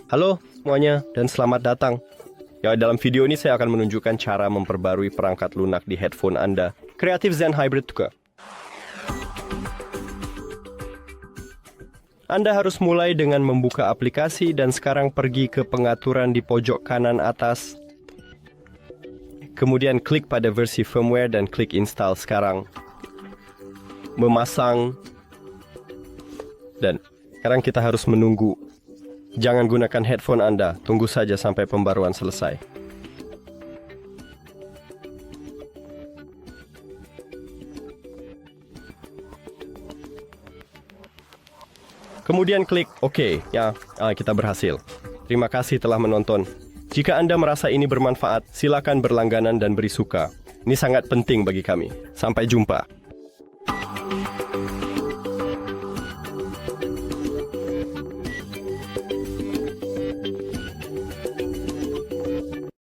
Halo semuanya dan selamat datang. Ya, dalam video ini saya akan menunjukkan cara memperbarui perangkat lunak di headphone Anda. CREATIVE Zen Hybrid Buka. Anda harus mulai dengan membuka aplikasi dan sekarang pergi ke pengaturan di pojok kanan atas. Kemudian klik pada versi firmware dan klik install sekarang. Memasang. Dan sekarang kita harus menunggu. Jangan gunakan headphone Anda, tunggu saja sampai pembaruan selesai. Kemudian klik OK. Ya, kita berhasil. Terima kasih telah menonton. Jika Anda merasa ini bermanfaat, silakan berlangganan dan beri suka. Ini sangat penting bagi kami. Sampai jumpa.